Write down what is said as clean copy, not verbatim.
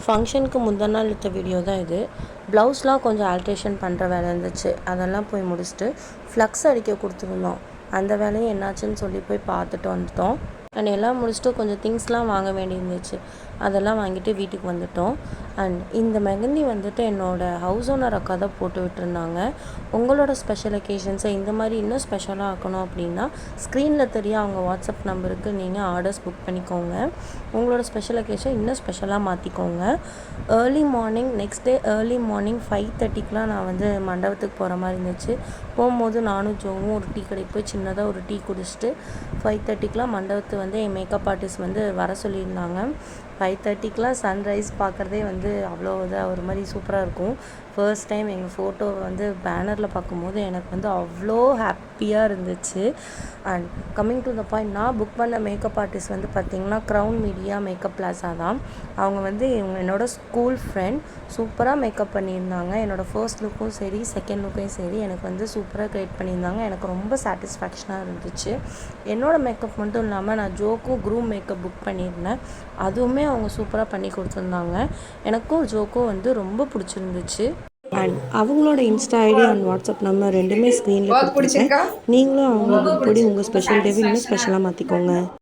ஃபங்க்ஷனுக்கு முந்தின நாள் எடுத்த வீடியோ தான் இது. ப்ளவுஸ்லாம் கொஞ்சம் ஆல்ட்ரேஷன் பண்ணுற வேலை இருந்துச்சு. அதெல்லாம் போய் முடிச்சுட்டு ஃப்ளக்ஸ் அடிக்க கொடுத்துருந்தோம். அந்த வேலையும் என்னாச்சுன்னு சொல்லி போய் பார்த்துட்டு வந்துட்டோம். அண்ட் எல்லாம் முடிச்சுட்டு கொஞ்சம் திங்ஸ்லாம் வாங்க வேண்டியிருந்துச்சு. அதெல்லாம் வாங்கிட்டு வீட்டுக்கு வந்துட்டோம். அண்ட் இந்த மெஹந்தி வந்துட்டு என்னோடய ஹவுஸ் ஓனர் அக்கா தான் போட்டு விட்டுருந்தாங்க. உங்களோட ஸ்பெஷல் அக்கேஷன்ஸை இந்த மாதிரி இன்னும் ஸ்பெஷலாக ஆக்கணும் அப்படின்னா ஸ்க்ரீனில் தெரிய அவங்க வாட்ஸ்அப் நம்பருக்கு நீங்கள் ஆர்டர்ஸ் புக் பண்ணிக்கோங்க. உங்களோட ஸ்பெஷல் அக்கேஷன் இன்னும் ஸ்பெஷலாக மாற்றிக்கோங்க. Early morning next day early morning 5:30க்குலாம் நான் வந்து மண்டபத்துக்கு போகிற மாதிரி இருந்துச்சு. போகும்போது நானும் ஜோவும் ஒரு டீ கடைக்கு போய் சின்னதாக ஒரு டீ குடிச்சிட்டு 5:30க்குலாம் மண்டபத்துக்கு வந்து என் மேக்கப் ஆர்டிஸ்ட் வந்து வர சொல்லியிருந்தாங்க. 5:30க்குலாம் சன்ரைஸ் பார்க்குறதே வந்து அவ்வளோ இதாக ஒரு மாதிரி சூப்பராக இருக்கும். ஃபர்ஸ்ட் டைம் எங்கள் ஃபோட்டோவை வந்து பேனரில் பார்க்கும்போது எனக்கு வந்து அவ்வளோ ஹாப்பியாக இருந்துச்சு. And coming to the point, நான் புக் பண்ண மேக்கப் ஆர்டிஸ்ட் வந்து பார்த்திங்கன்னா க்ரௌன் மீடியா மேக்கப் பிளாஸா தான். அவங்க வந்து என்னோடய ஸ்கூல் ஃப்ரெண்ட். சூப்பராக மேக்கப் பண்ணியிருந்தாங்க. என்னோடய ஃபர்ஸ்ட் லுக்கும் சரி செகண்ட் லுக்கையும் சரி எனக்கு வந்து சூப்பராக க்ரியேட் பண்ணியிருந்தாங்க. எனக்கு ரொம்ப சாட்டிஸ்ஃபேக்ஷனாக இருந்துச்சு. என்னோடய மேக்கப் மட்டும் இல்லாமல் நான் ஜோக்கும் க்ரூம் மேக்கப் புக் பண்ணியிருந்தேன். அதுவுமே அவங்க சூப்பராக பண்ணி கொடுத்துருந்தாங்க. எனக்கும் ஜோக்கும் வந்து ரொம்ப பிடிச்சிருந்துச்சு. அண்ட் அவங்களோட insta ID and WhatsApp number ரெண்டுமே ஸ்க்ரீனில் கொடுத்துருக்கேன். நீங்களும் அவங்கள புக் பண்ணி உங்கள் ஸ்பெஷல் டேவை இன்னும் ஸ்பெஷலாக மாற்றிக்கோங்க.